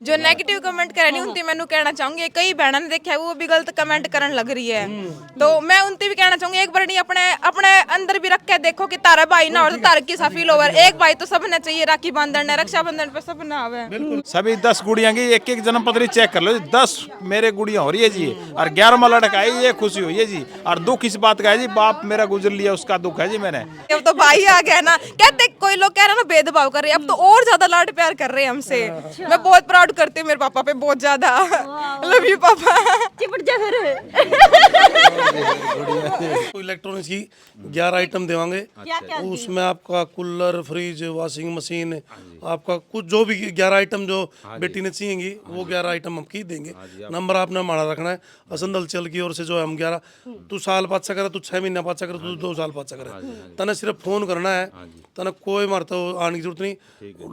जो negative comment करे नहीं उनती मैंने कहना चाहूंगी कई बहना ने देखा है वो भी गलत कमेंट करने लग रही है तो मैं उनती भी कहना चाहूंगी एक बार नहीं अपने अपने अंदर भी रख के देखो कि तारा भाई ना और तो तारा की सा फील ओवर एक भाई तो सब ने चाहिए राखी बंधन रक्षाबंधन पे सब ना आवे सभी 10 गुड़िया की एक एक जन्म पत्री चेक कर लो 10 मेरे गुड़िया हो रही है जी और 11वां लड़का है ये खुशी हुई है जी और दुख इस बात का है जी बाप मेरा गुजर लिया उसका दुख है जी मैंने अब तो भाई आ गया ना कहते कोई लोग कह रहे हैं ना भेदभाव कर रहे हैं अब तो और ज्यादा लाड प्यार कर रहे हैं हमसे मैं बहुत प्राउड करती हूँ मेरे पापा पे बहुत ज्यादा लव यू पापा चिपट जा फिर इलेक्ट्रॉनिक्स की 11 आइटम देवांगे उसमें आपका कूलर फ्रिज वॉशिंग मशीन आपका कुछ जो भी 11 आइटम जो बेटी ने चाहिएगी वो 11 आइटम हम की देंगे नंबर आपने हमारा रखना है असंदल चल की ओर से जो है हम 11 तू साल पाचा करे तू 6 महीना पाचा करे तू 2 साल पाचा करे तने सिर्फ फोन करना है तने कोई मारता आने की जरूरत नहीं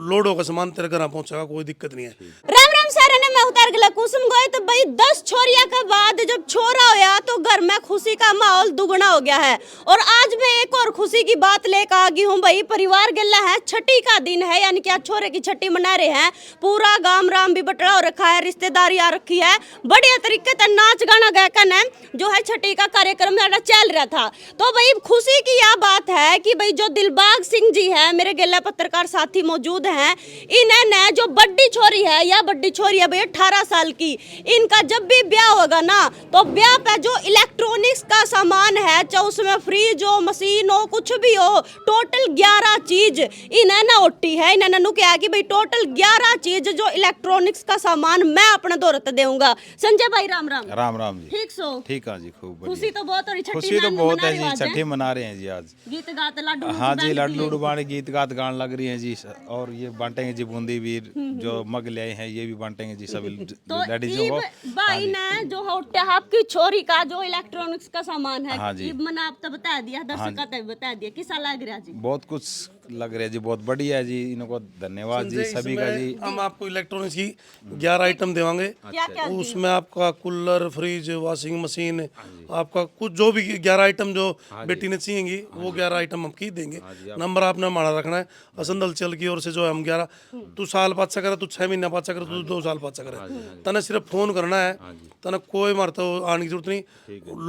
लोड होगा सामान तेरे घर पहुंचेगा कोई दिक्कत नहीं है। राम राम सारे ने मैं उतार गला कुसुम गए तो भाई 10 छोरिया के बाद जब छोरा होया तो घर में खुशी का माहौल दुगना हो गया है और आज मैं एक और खुशी की बात लेकर आ गई हूँ भाई परिवार गला है छठी का दिन है यानी कि आज छोरे की छठी मना रहे हैं पूरा गांव राम भी बटड़ा हो रखा है रिश्तेदारी आ रखी है बढ़िया तरीके से नाच गाना गायकन है जो है छठी का कार्यक्रम चल रहा था तो भाई खुशी की यह बात है कि भाई जो दिलबाग सिंह जी है मेरे गला पत्रकार साथी मौजूद हैं इन्हें जो बड़ी छोरी है या बड़ी छोरी है भाई 18 साल की इनका जब भी ब्याह होगा ना तो ब्याह पे जो इलेक्ट्रॉनिक्स का सामान है चाहे उसमें फ्रिज हो मशीन हो कुछ भी हो टोटल 11 चीज इन्हें ना ओटी है इन्हें नु क्या कि भाई टोटल 11 चीज जो इलेक्ट्रॉनिक्स का सामान मैं अपने दौरत दूंगा। संजय भाई राम राम राम राम जी ठीक सो ठीक है जी खूब खुशी तो बहुत हो रही खुशी तो बहुत है जी छठी मना रहे हैं जी आज गीत गाते लड्डू हाँ जी लड्डू बांटे गीत गात गान लग रही है जी और ये बांटेंगे जी बूंदी भी जो मग ले आए हैं ये भी बांटेंगे जी सभी तो लेडीजों को भाई ने जो होटे आपकी छोरी का जो इलेक्ट्रॉनिक्स का सामान है हाँ जी मैंने आप तो बता दिया दर्शक का बता दिया किसा लग रहा जी बहुत कुछ लग रहा है जी बहुत बढ़िया है जी इनको धन्यवाद जी सभी का जी हम आपको इलेक्ट्रॉनिक्स की 11 आइटम देवांगे उसमें आपका कूलर फ्रिज वॉशिंग मशीन आपका कुछ जो भी 11 आइटम जो बेटी ने चाहिएगी वो 11 आइटम हम की देंगे नंबर आपने हमारा रखना है असंदल चल की ओर से जो है हम 11 तू साल पाचा करे तू 6 महीना पाचा करे तू 2 साल पाचा करे तने सिर्फ फोन करना है तने कोई मारता आने की जरूरत नहीं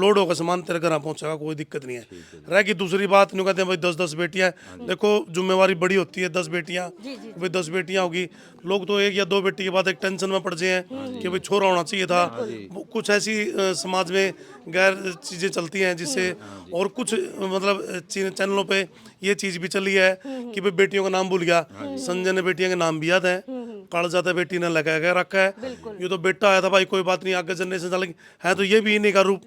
लोड होगा सामान तेरे घर पहुंचेगा कोई दिक्कत नहीं है। रह की दूसरी बात नहीं कहते हैं भाई 10-10 बेटियां देखो जिम्मेवारी बड़ी होती है 10 बेटियां भाई 10 बेटियां होगी लोग तो एक या 2 बेटी के बाद एक टेंशन में पड़ जाए हैं कि भाई छोरा होना चाहिए था कुछ ऐसी समाज में गैर चीज़ें चलती हैं जिससे और कुछ मतलब चैनलों पे ये चीज़ भी चली है कि भाई बेटियों का नाम भूल गया संजय ने बेटियों के नाम भी याद है कागजात बेटी ने लगा के रखा है ये तो बेटा आया था भाई कोई बात नहीं आगे जनरेशन चलेगी है तो ये भी इन्हीं का रूप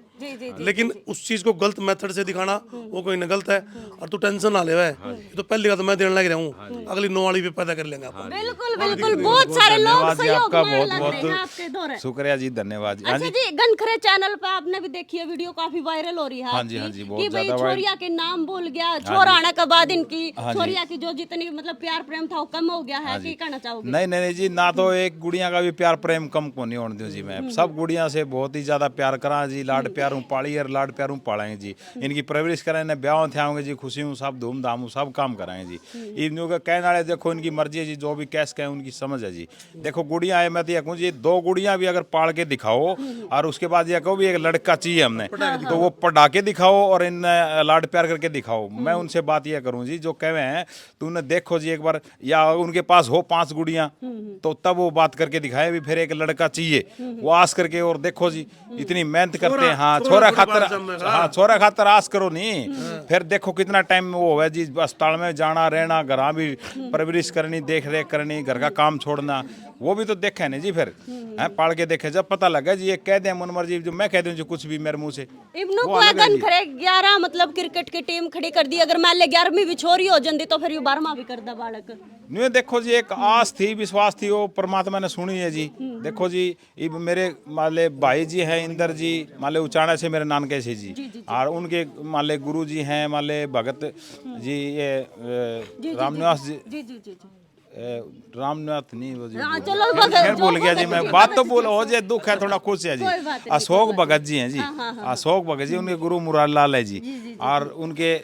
लेकिन उस चीज को गलत मेथड से दिखाना वो कोई ना गलत है और तू टेंशन ना ले तो पहली बात मैं देने लग रहा हूँ अगली 9 वाली भी पैदा कर लेंगे आप बिल्कुल बिल्कुल बहुत सारे लोग सहयोग आपका में बहुत लग रहे हैं आपके बहुत दौरे शुक्रिया जी धन्यवाद जी अच्छा जी गनखरे चैनल पे आपने भी देखी है वीडियो काफी वायरल हो रही है हाँ जी, हाँ जी, बहुत कि भाई ज्यादा छोरिया के नाम भूल गया छोरा आने के बाद इनकी छोरिया की जो जितनी मतलब प्यार प्रेम था वो कम हो गया है कि कहना चाहोगे? नहीं नहीं जी ना तो एक गुड़िया का भी प्यार प्रेम कम को नहीं होने दूं जी मैं सब गुड़िया से बहुत ही ज्यादा प्यार करा जी लाड प्यार हूँ पाली और लाड प्यार हूँ पालेंगे जी इनकी परवरिश करेंगे ब्याह थे आऊंगे जी खुशी हूँ सब धूमधाम सब काम कराएंगे जी इन लोगों का कहने वाले देखो इनकी मर्जी है जी जो भी कैश कहें उनकी समझ है जी देखो गुड़िया है मैं तो कहूँ जी 2 गुड़िया भी अगर पाल के दिखाओ और उसके बाद यह कहो भी एक लड़का चाहिए हमने तो वो पढ़ा के दिखाओ और इन लाड प्यार करके दिखाओ मैं उनसे बात यह करूँ जी जो कहे हैं तूने देखो जी एक बार या उनके पास हो 5 गुड़िया तो तब वो बात करके दिखाए भी फिर एक लड़का चाहिए वो आस करके और देखो जी इतनी मेहनत करते हैं हाँ छोरा खातर आस करो नहीं फिर देखो कितना टाइम वो है जी अस्पताल में जाना रहना घर भी परवरिश करनी देख रेख करनी घर का काम छोड़ना वो भी तो देखे नहीं जी फिर है पाल के देखे जब पता लगा जी ये कह दे मुनमर जी जो मैं कह दूं जी कुछ भी मेरे मुंह से इब्नू को अगन खरे 11 मतलब क्रिकेट की टीम खड़ी कर दी अगर मान ले 11वीं भी छोरी हो जंदी तो फिर 12वां भी कर दा बालक नहीं देखो जी एक आस थी विश्वास थी वो परमात्मा ने सुनी है जी देखो जी मेरे माले भाई जी हैं इंदर जी माले उचाना से मेरे नानके से जी और उनके माले गुरु जी हैं माले भगत जी ये रामनिवास जी रामनाथ नहीं वो जी हाँ, चलो खैर भूल गया जी मैं, बात तो बोल हो जाए, दुख है थोड़ा खुश है जी। कोई बात नहीं, अशोक भगत जी हैं जी, अशोक भगत जी, उनके गुरु मुरारलाल है जी, और उनके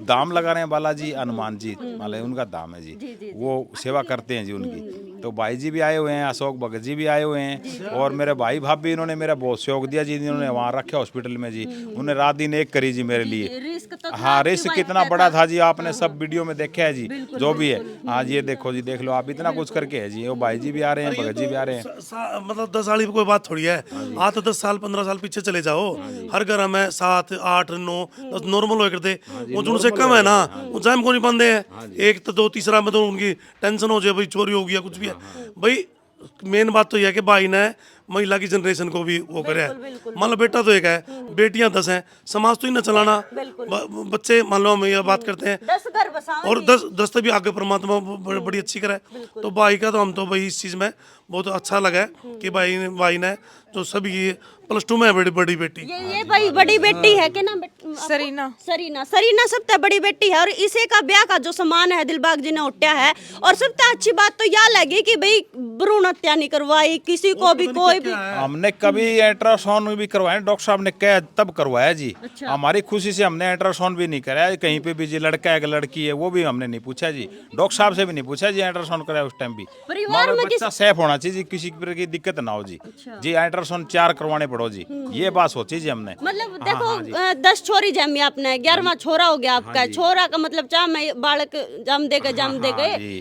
दाम लगा रहे हैं बालाजी हनुमान जी माले, उनका दाम है जी, वो सेवा करते हैं जी उनकी। तो भाई जी भी आए हुए हैं, अशोक भगत जी भी आए हुए हैं, और मेरे भाई भाभी इन्होंने मेरा बहुत सहयोग दिया जी, इन्होंने वहाँ रखे हॉस्पिटल में जी, उन्होंने रात दिन एक करी जी मेरे लिए। रिस्क तो हाँ, रिस्क कितना बड़ा था जी, आपने सब वीडियो में देखा है जी, जो भी है। हाँ जी, ये देखो जी, देख लो आप, इतना कुछ करके है जी। वो भाई जी भी आ रहे हैं, भगत जी भी आ रहे हैं। मतलब 10 साल की कोई बात थोड़ी है, आज तो 10 साल 15 साल पीछे चले जाओ, हर घर में 7 8 9 10 नॉर्मल हो करते, वो जो उनसे कम है ना, वो जाम को नहीं पाते हैं, एक तो 2 तीसरा में तो उनकी टेंशन हो जाए, भाई चोरी हो गया कुछ भी है। भाई मेन बात तो यह है कि भाई ने महिला की जनरेशन को भी वो करे है। मान लो बेटा तो एक है, बेटियां 10 हैं, समाज तो ही न चलाना, बच्चे मान लो हम ये बात करते हैं 10 घर बसाओ और 10 तक भी आगे परमात्मा बड़ी अच्छी करे। तो भाई का तो हम तो भाई इस चीज में बहुत अच्छा लगा है कि भाई ने जो सभी +2 में है बड़ी बेटी, ये भाई बड़ी बेटी है कि ना, सरीना सरीना सबसे बड़ी बेटी है, और इसे का ब्याह का जो सामान है दिलबाग जी ने उठाया है। और सबसे अच्छी बात तो यह लगी कि भाई भ्रूण हत्या नहीं करवाई किसी को भी, कोई भी। हमने कभी अल्ट्रासाउंड भी करवाया, डॉक्टर साहब ने कहा तब करवाया जी। हमारी खुशी से हमने अल्ट्रासाउंड भी नहीं कराया कहीं पे भी जी, लड़का है कि लड़की है वो भी हमने नहीं पूछा जी, डॉक्टर साहब से भी नहीं पूछा जी, अल्ट्रासाउंड कराया उस टाइम भी। परिवार में बच्चा सेफ होना चाहिए जी, किसी प्रकार की दिक्कत ना हो जी। जी अल्ट्रासाउंड 4 करवाने पड़ो जी, ये बात सोची जी हमने। मतलब देखो 10 छोरी जमी आपने, 11वां छोरा हो गया आपका, छोरा का मतलब चाह में बालक जम देगा,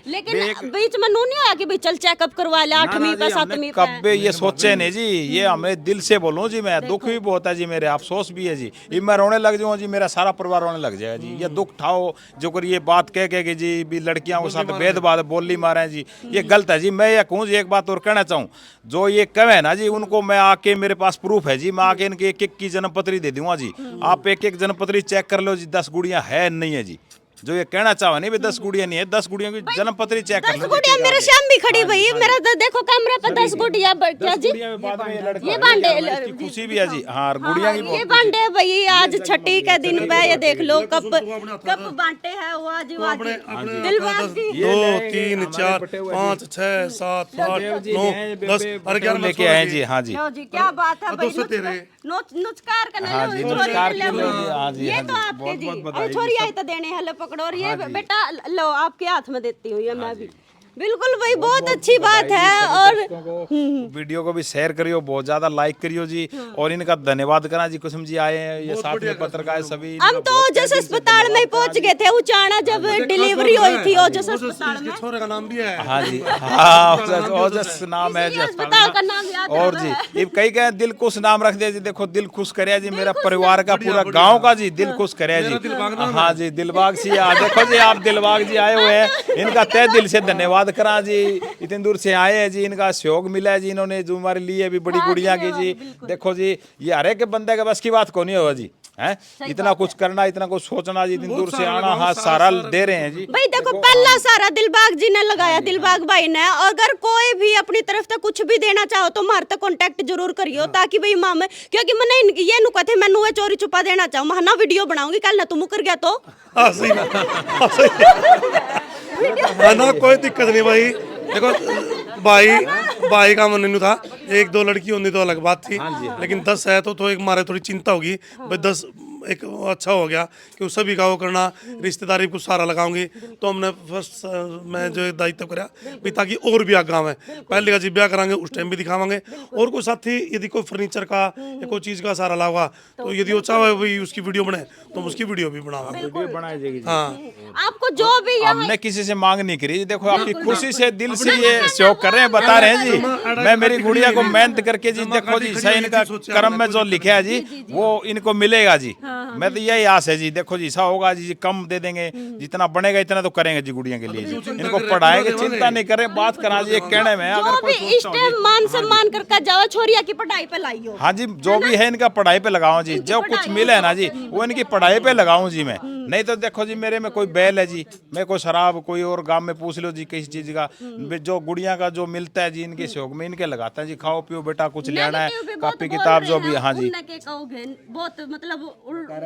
लेकिन बीच में नू नहीं आया कि भाई चल चेकअप करवा ले 8वीं पे 7वीं पे। कभी ये सोचे नहीं जी, ये हमें दिल से बोलूं जी, मैं दुख भी बहुत है जी, मेरे अफसोस भी है जी, ये मैं रोने लग जाऊँ जी, मेरा सारा परिवार रोने लग जाएगा जी। ये दुख ठाओ जो कर ये बात कह के जी भी लड़कियों के साथ भेदभाव बोली मारे जी, ये गलत है जी। मैं ये कहूँ जी, एक बात और कहना चाहूँ, जो ये कहे ना जी, उनको मैं आके, मेरे पास प्रूफ है जी, मैं आके इनके एक की जन्मपत्री दे दूंगा जी, आप एक जन्मपत्री चेक कर लो जी, 10 गुड़ियां है नहीं है जी। जो ये कहना चाहे नहीं भी 10 गुड़ियां नहीं है, 10 गुड़ियों की जन्मपत्री चेक कर लो। 10 गुड़ियां मेरे शाम भी खड़ी भाई, मेरा तो देखो कमरे पे 10 गुड़ियां क्या जी, ये बांडे की खुशी भी है जी। हाँ, गुड़ियां की ये बांडे भाई आज छठी के दिन पे, ये देख लो कब बांटे है वो आज दिलबाग जी। 2 3 4 5 6 7 8 9 10 और 11 लेके आए जी। हाँ जी, लो जी, क्या बात है भाई, नुचकार का हाँ जी, नुचकार के लिए जी। हाँ जी, ये तो आपके जी, छोरी आई तो देने हले पकड़ो, और ये बेटा लो आपके हाथ में देती हूँ ये मैं भी। बिल्कुल भाई, बहुत अच्छी बात है। और वीडियो को भी शेयर करियो, बहुत ज्यादा लाइक करियो जी, और इनका धन्यवाद करना जी, कुसुम जी आए हैं, ये साथ में पत्रकार सभी। हम तो जैसे अस्पताल में पहुंच गए थे उचाना, जब डिलीवरी हुई थी और जैसे अस्पताल में, छोरे का नाम भी है। हाँ जी, हाँ ओजस नाम है जी अस्पताल का नाम याद और जी ये कई कहे दिल खुश नाम रख दिया जी। देखो दिल खुश करे जी, मेरा परिवार का पूरा गांव का जी दिल खुश करे जी। हाँ जी, दिलबाग सी, देखो जी आप दिलबाग जी आए हुए हैं, इनका तहे दिल से धन्यवाद करा जी, इतनी दूर से आए हैं जी, इनका सहयोग मिला है जी, इन्होंने जो हमारे लिए भी बड़ी गुड़िया की जी। देखो जी, ये हर एक बंदे के बस की बात को नहीं होगा जी, है इतना कुछ करना, इतना कुछ सोचना जी, इतनी दूर से आना, हाँ सारा दे रहे हैं जी। भाई देखो पहला सारा दिलबाग जी ने लगाया, दिलबाग भाई ने। अगर कोई भी अपनी तरफ से कुछ भी देना चाहो तो हमारे तक कांटेक्ट जरूर करियो, ताकि भाई मां में, क्योंकि मैंने ये नु कहते मैं नुए चोरी छुपा देना चाहूं, मैं ना वीडियो बनाऊंगी, कल ना तुम मुकर गया तो ना कोई दिक्कत नहीं भाई। देखो भाई का मन नहीं था, 1 2 लड़की होनी तो अलग बात थी, लेकिन 10 है तो एक मारे थोड़ी चिंता होगी भाई, 10 एक अच्छा हो गया कि सभी का वो करना, रिश्तेदारी को सारा लगाऊंगी। तो हमने फर्स्ट मैं जो दायित्व करा भी, ताकि और भी आगे आवे, पहले का जी ब्याह करांगे उस टाइम भी दिखावांगे, और कोई साथी यदि कोई फर्नीचर का या कोई चीज का सारा लावा, तो यदि वो चाहे भाई उसकी वीडियो बने तो उसकी वीडियो भी बनाएंगे। हाँ, आपको जो भी हमने किसी से मांग नहीं करी, देखो आपकी खुशी से दिल से ये सहयोग कर रहे हैं, बता रहे हैं जी। मैं मेरी गुड़िया को मेहनत करके जी, देखो जी सही इनका कर्म में जो लिखा है जी वो इनको मिलेगा जी। मैं तो यही आस है जी, देखो जी ऐसा होगा जी, कम दे देंगे, जितना बनेगा इतना तो करेंगे जी गुड़िया के लिए जी, इनको पढ़ाएंगे, चिंता नहीं करें, बात करा जी, एक कहने में जो भी इस टाइम मान सम्मान करके जाओ, छोरिया की पढ़ाई पे लाइयो। हाँ जी, जो भी है इनका पढ़ाई पे लगाऊं जी, जो कुछ मिले है ना जी वो इनकी पढ़ाई पे लगाऊं जी। मैं नहीं तो देखो जी मेरे में कोई बैल है जी, मैं कोई शराब कोई और गांव में पूछ लो जी किसी चीज का, जो गुड़िया का जो मिलता है जी इनके सहयोग में इनके लगाते हैं जी, खाओ पियो बेटा कुछ लेना है, नेगेटिव भी बहुत कॉपी बोल किताब रहे जो हैं, भी। हाँ जी उनने के कहोगे बहुत मतलब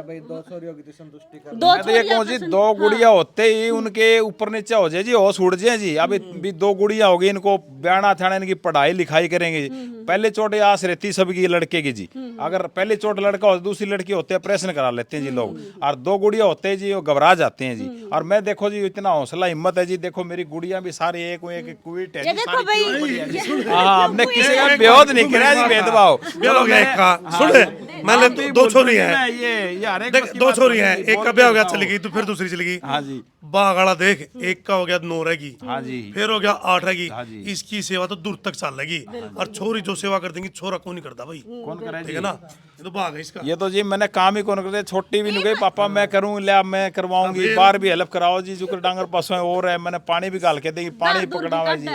भाई 2 छोरियों की तो संतुष्टि कर दो मैं तो ये कहूँ जी 2 गुड़िया होते ही उनके ऊपर नीचे हो जाए जी, होश उड़ जाए जी। अभी भी 2 गुड़िया होगी, इनको ब्याना थाना इनकी पढ़ाई लिखाई करेंगे। पहले चोट आस रहती सबकी लड़के की जी, अगर पहले चोट लड़का हो दूसरी लड़की होते हैं ऑपरेशन करा लेते हैं जी लोग, और 2 गुड़िया होते हैं जी वो घबरा जाते हैं जी। और मैं देखो जी इतना हौसला हिम्मत है जी, देखो मेरी गुड़िया भी सारी एक क्विट है ये जी, देखो सारी भाई, क्यूट बड़ी है जी। ये- हाँ हमने किसी का विरोध नहीं किया जी, भेदभाव। ब्याह हो गया एक का, सुने मैंने 2 छोरी हैं, ये हर एक देख बस की 2 बात छोरी नहीं हैं, जी, एक का बहुत ब्याह हो गया भेदभाव। चली गई तो फिर दूसरी चली गई। हाँ जी बागड़ा देख, एक का हो गया 9 रहेगी, हाँ जी फिर हो गया 8 रहेगी, हाँ जी। इसकी सेवा तो दूर तक चाल लगी। और छोरी जो सेवा कर देंगी छोरा कौन नहीं करता भाई, कौन करे ठीक जी? है ना, ये तो भाग है इसका। ये तो जी मैंने काम ही कौन करते, छोटी भी नहीं गई पापा मैं करूँ लिया मैं करवाऊंगी, बार भी हेल्प कराओ जी, जो डांगर पासों और है मैंने पानी भी गाल के देंगी, पानी पकड़ावा जी। ये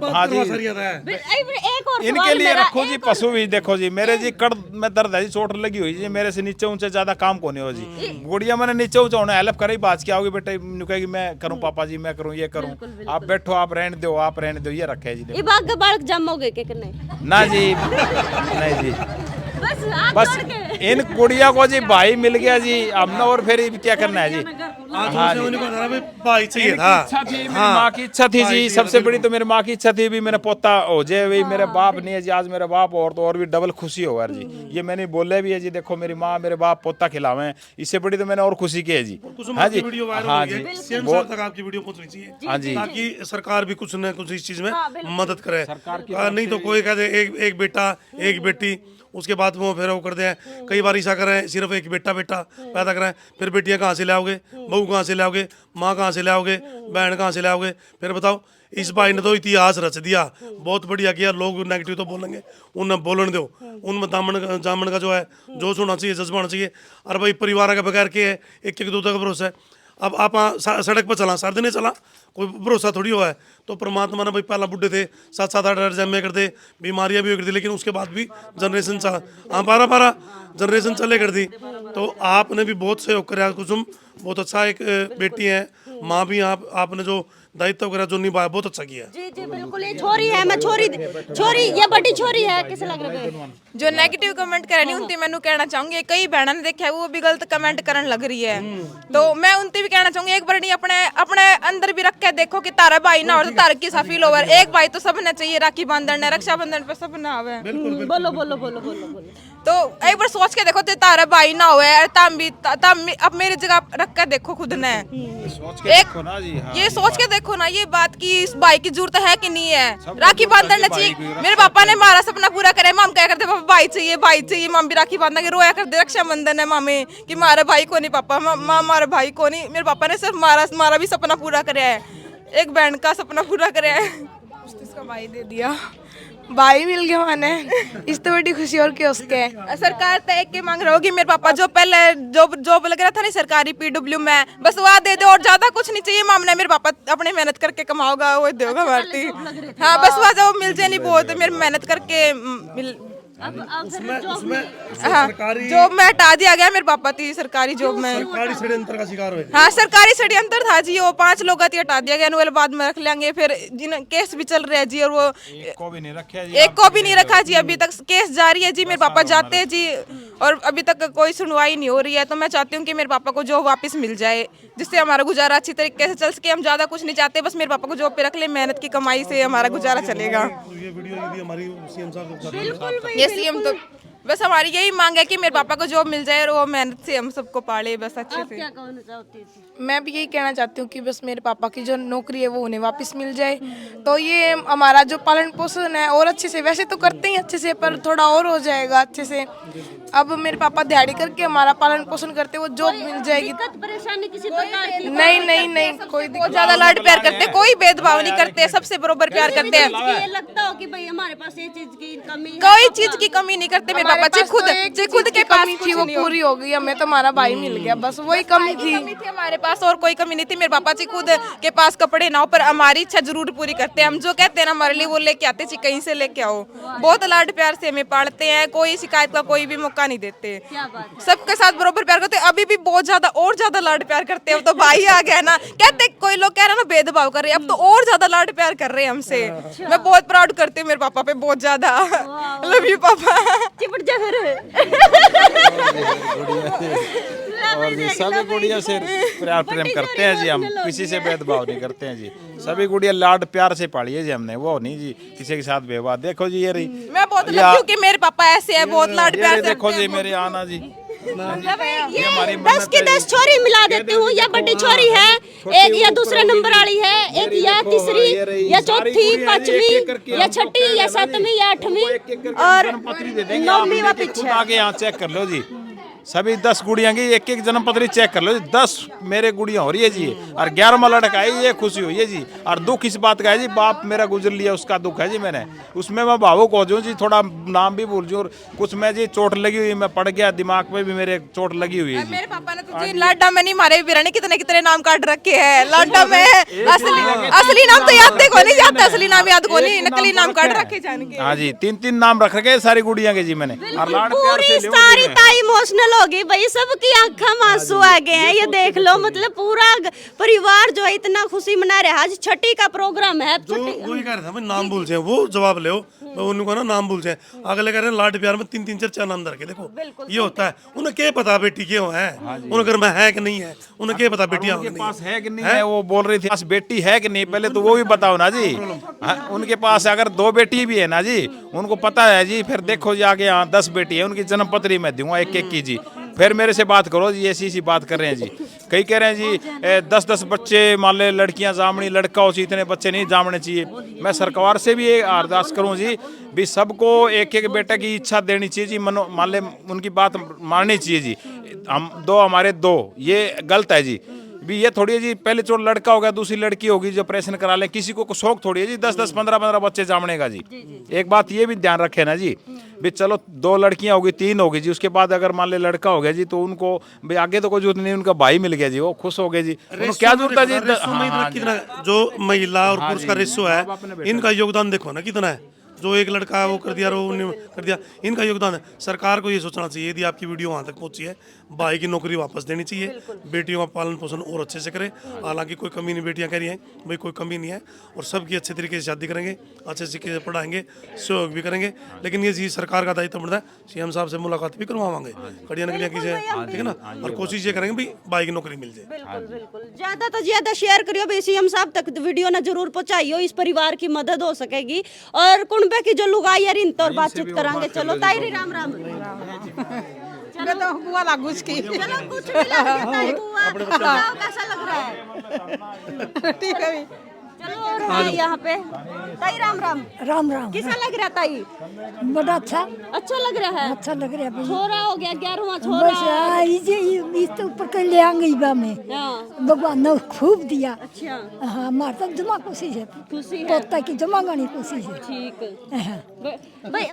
हाँ जी एक और इनके सवाल लिए मेरा, रखो जी पशु भी। देखो जी मेरे जी कड़ में दर्द है जी, चोट लगी हुई जी, मेरे से नीचे ऊंचे ज्यादा काम को नहीं हो जी। गुड़िया मैंने नीचे ऊंचा होना हेल्प करी, बात क्या होगी बेटा कहेगी मैं करूँ पापा जी मैं करूँ ये करूँ, आप बैठो आप रहने दो आप रहने दो, ये रखे जी। ये बाग बालक जमोगे के नहीं ना जी नहीं जी, बस हाथ बस जोड़ के इन गुड़िया को जी भाई मिल गया जी, हमने और फिर क्या करना है जी। आज हाँ उनसे जी। उन्हीं को था ना भाई, भाई चाहिए इनकी था। इच्छा थी, मेरी हाँ, माँ की इच्छा थी भाई जी, चाहिए सबसे था, बड़ी तो मेरी माँ की इच्छा थी भी मेरा पोता हो जाए, वही मेरे बाप नहीं है जी, आज मेरे बाप और तो और भी डबल खुशी हो यार जी। ये मैंने बोले भी है जी, देखो मेरी माँ मेरे बाप पोता खिलावे, इससे बड़ी तो मैंने और खुशी की है जी। कुसुम हाँ आपकी जी वीडियो वायरल हाँ हो जी गई, सीएम वो साहब तक आपकी वीडियो पहुंचनी चाहिए, हाँ जी ताकि सरकार भी कुछ न कुछ इस चीज में मदद करे। सरकार की नहीं तो कोई कहते एक बेटा एक बेटी, उसके बाद वो फिर वो करते हैं, कई बार ऐसा करें सिर्फ एक बेटा पैदा करें, फिर बेटियां कहाँ से लाओगे, बहू कहाँ से लाओगे, माँ कहाँ से लाओगे, बहन कहाँ से लाओगे, फिर बताओ। इस भाई ने तो इतिहास रच दिया, बहुत बढ़िया किया। लोग नेगेटिव तो बोलेंगे, उन्हें बोलने दो, उनमें दामन का जो है जोश होना चाहिए, जज्बा होना चाहिए। और भाई परिवार के बगैर के है, एक दूसरे का भरोसा है। अब आप सड़क पर चला सारे दिन चला, कोई भरोसा थोड़ी हुआ है। तो परमात्मा ने भाई पहला बुढ़े थे 7-8 जन्मे करते, बीमारियां भी हो करती, लेकिन उसके बाद भी जनरेशन चला, हाँ 12 जनरेशन चले कर दी। तो आपने भी बहुत सहयोग कराया कुसुम, बहुत अच्छा एक बेटी है, माँ भी आपने जो दायित्व करा जो निभाया बहुत अच्छा किया। जी जी बिल्कुल, ये छोरी है, मैं छोरी ये बड़ी छोरी है, किसे लग रहा है जो नेगेटिव कमेंट करे नहीं उनती मैनू कहना चाहूंगी, कई बहना ने देखा है वो भी गलत कमेंट करन लग रही है, तो मैं उनती भी कहना चाहूंगी एक बार नहीं अपने अपने अंदर भी रख के देखो कि तारा भाई ना हो तो तारा की साफी लोवर, एक भाई तो सबने चाहिए, राखी बंधन है रक्षाबंधन पे सब ना आवे। बोलो बोलो बोलो बोलो बोलो। तो एक बार सोच के देखो तारा भाई ना हो अब मेरी जगह रख के देखो खुद ने, सोच के एक देखो ना जी। हाँ ये सोच के देखो ना ये बात की इस भाई की जरूरत है कि नहीं है, राखी बांधना चाहिए। मेरे पापा ने हमारा सपना पूरा करे, माम क्या करते पापा भाई चाहिए, माम भी राखी बांधा के रोया करते, रक्षाबंधन है मामे कि मारा भाई को नहीं पापा माँ मारा भाई को नहीं। मेरे पापा ने सिर्फ मारा भी सपना पूरा कराया है, एक बहन का सपना पूरा कराया है, उसका भाई दे दिया, भाई मिल गया माने, इस तो बड़ी खुशी और क्या उसके। सरकार तो एक के मांग रही होगी, मेरे पापा जो पहले जॉब लग रहा था नहीं सरकारी PW में, बस वह दे दे और ज्यादा कुछ नहीं चाहिए मामला। मेरे पापा अपने मेहनत करके कमाओगा वो देगा भर्ती, हाँ बस वह जब मिल जाए नहीं बहुत मेरे मेहनत करके मिल। हाँ जॉब में हटा दिया गया मेरे पापा थी सरकारी जॉब में, सरकारी षड्यंत्र का शिकार हुए। हाँ सरकारी षड्यंत्र था जी, वो 5 लोग हटा दिया गया, अनुअल बाद में रख लेंगे, फिर जिन केस भी चल रहे हैं जी, और वो एक को भी नहीं रखा जी, एक को भी नहीं रखा जी, अभी तक केस जारी है जी। मेरे पापा जाते हैं जी और अभी तक कोई सुनवाई नहीं हो रही है, तो मैं चाहती हूँ कि मेरे पापा को जॉब वापस मिल जाए, जिससे हमारा गुजारा अच्छी तरीके से चल सके। हम ज्यादा कुछ नहीं चाहते, बस मेरे पापा को जॉब पे रख ले, मेहनत की कमाई से हमारा गुजारा चलेगा। तो ये वीडियो यदि हमारी सीएम साहब को ये सीएम तो बस हमारी यही मांग है कि मेरे पापा को जॉब मिल जाए और वो मेहनत से हम सबको पाले बस अच्छे से। क्या कहना चाहती थी? मैं भी यही कहना चाहती हूँ कि बस मेरे पापा की जो नौकरी है वो उन्हें वापस मिल जाए, तो ये हमारा जो पालन पोषण है और अच्छे से, वैसे तो करते ही अच्छे से, पर थोड़ा और हो जाएगा अच्छे से। अब मेरे पापा दिहाड़ी करके हमारा पालन पोषण करते, वो जॉब मिल जाएगी। दिक्कत परेशानी किसी प्रकार की नहीं कोई बहुत ज्यादा लाड प्यार करते, कोई भेदभाव नहीं करते, सबसे बरोबर प्यार करते हैं, ये लगता हो कि भाई हमारे पास ये चीज की कमी है, कोई चीज की कमी नहीं करते मेरे पापा जी खुद के पास कमी कुछ थी वो नहीं हो। पूरी हो गई, हमें तो हमारा भाई मिल गया, बस वही कमी थी। कमी थी हमारे पास और कोई कमी नहीं थी। मेरे पापा जी खुद के पास कपड़े ना हो पर हमारी इच्छा जरूर पूरी करते हैं। हम जो कहते हैं ना हमारे लिए वो लेके आते जी, कहीं से लेके आओ। बहुत लाड प्यार से हमें पालते हैं, कोई शिकायत का कोई भी मौका नहीं देते। सबके साथ बराबर प्यार करते हैं। अभी भी बहुत ज्यादा और ज्यादा लाड प्यार करते हैं। अब तो भाई आ गया ना, कहते कोई लोग कह रहे हैं ना भेदभाव कर रहे हैं, अब तो और ज्यादा लाड प्यार कर रहे हैं हमसे। मैं बहुत प्राउड करती हूँ मेरे पापा पे, बहुत ज्यादा। लव यू पापा। चिपट जा फिर। और जी सभी गुड़िया से प्यार प्रेम करते हैं जी, हम किसी से भेदभाव नहीं करते हैं जी। सभी गुड़िया लाड प्यार से पाली है जी हमने, वो नहीं जी किसी के साथ व्यवहार। देखो जी ये रही, मैं बहुत लव यू कि मेरे पापा ऐसे हैं, बहुत लाड ये प्यार रही से देखो रखते जी हैं। मेरी आना जी। ये हमारी 10 की 10 छोरी मिला देती हूँ, या बड़ी छोरी है एक, या दूसरे नंबर वाली है एक, या तीसरी या चौथी पांचवी या छठी या सातवीं या आठवीं और पत्री दे देंगे, नौवीं व आप खुद पीछे। आगे यहाँ चेक कर लो जी। सभी 10 गुड़िया की एक एक जन्म पत्री चेक कर लो जी। 10 मेरे गुड़िया हो रही है जी, और 11वां लड़का है, ये खुशी हुई है जी। और दुख इस बात का है जी, बाप मेरा गुजर लिया उसका दुख है जी। मैंने उसमें मैं भावुक हो जाऊँ जी, थोड़ा नाम भी भूल जाऊँ। और कुछ मैं जी चोट लगी हुई, मैं पड़ गया, दिमाग पे भी मेरे चोट लगी हुई है जी। मेरे पापा ने तो जी लाडा में नहीं मारे बिरानी कितने कितने नाम काट रखे हैं लाडा में। असली नाम तो याद देखो नहीं जाता, असली नाम याद को नहीं, नकली नाम काट रखे जान के। हाँ जी 3-3 नाम रख रखे सारी गुड़िया के जी मैंने। और लाड प्यार पूरी से लियो जी सारी मैं। ताई इमोशनल होगी भाई, सबकी आंखों में आंसू आ गए हैं। ये देख लो, मतलब पूरा परिवार जो है इतना खुशी मना रहा है। आज छठी का प्रोग्राम है। जो वही कह रहे थे भाई नाम भूल जाए, वो जवाब ले उनको ना नाम भूल जाए। अगले कह रहे हैं लाड प्यार में 3-3 4-4 नाम धर के देखो, ये होता है। उन्हें क्या पता बेटी के है, उन्हें घर में है कि नहीं है, उन्हें क्या पता बेटियां उनके पास है कि नहीं है, वो बोल रही थी पास बेटी है कि नहीं, पहले तो वो भी बताओ ना जी। हाँ, उनके पास अगर 2 बेटी भी है ना जी, उनको पता है जी। फिर देखो जी आगे यहाँ 10 बेटी है, उनकी जन्म पत्री मैं दूंगा एक एक की जी। फिर मेरे से बात करो जी, ऐसी बात कर रहे हैं जी। कई कह रहे हैं जी 10-10 बच्चे मान ले, लड़कियां जामनी, लड़का हो, इतने बच्चे नहीं जामने चाहिए। मैं सरकार से भी अरदास करूं जी, भी सबको एक एक बेटे की इच्छा देनी चाहिए जी। मान ले उनकी बात माननी चाहिए जी। हम 2 हमारे 2, ये गलत है जी। भी ये थोड़ी है जी, पहले चोट लड़का होगा दूसरी लड़की होगी जो ऑपरेशन करा ले, किसी को शौक थोड़ी है जी 10-10 15-15 बच्चे जामने का जी। एक बात ये भी ध्यान रखे ना जी, भी चलो 2 लड़कियां होगी 3 होगी जी, उसके बाद अगर मान ले लड़का हो गया जी, तो उनको भी आगे तो कोई जरूरत नहीं, उनका भाई मिल गया जी, वो खुश हो गए जी। उनको क्या जरूरत है जी। रेशो में इतना कितना जो महिला और पुरुष का रेशो है, इनका योगदान देखो ना कितना है। जो एक लड़का है वो कर दिया, वो कर दिया, इनका योगदान है। सरकार को ये सोचना चाहिए, यदि आपकी वीडियो वहाँ तक पहुँची है, भाई की नौकरी वापस देनी चाहिए, बेटियों का पालन पोषण और अच्छे से करें। हालांकि कोई कमी नहीं, बेटियां कह रही हैं भाई कोई कमी नहीं है, और सबकी अच्छे तरीके से शादी करेंगे, अच्छे से पढ़ाएंगे, सहयोग भी करेंगे। लेकिन ये जी सरकार का दायित्व बनता है, सीएम साहब से मुलाकात भी करवावांगे कड़िया नकड़िया की, ठीक है ना। और कोशिश ये करेंगे भाई भाई की नौकरी मिल जाए। बिल्कुल ज्यादा तो ज्यादा शेयर करियो भाई, सीएम साहब तक वीडियो ना जरूर पहुंचाइयो, इस परिवार की मदद हो सकेगी। और कुंबे की जो लुगाई यार इन तो बातचीत करांगे। चलो ताई राम राम। मैं तो बुआ लागू की। चलो कुछ भी लग गया ताई बुआ, बताओ कैसा लग रहा है। ठीक है। चलो और है यहाँ पे ताई राम राम। राम राम। कैसा लग रहा है ताई? बड़ा अच्छा लग रहा है। अच्छा लग रहा है भाई। छोरा हो गया 11वां बस छोरा। इस तो ऊपर कर ले आंगे बा में हाँ, भगवान ने खूब दिया। अच्छा हाँ हमारे तब जमा कोशिश है, खुशी है। पोता की जमा गानी कोशिश है। ठीक हाँ। भाई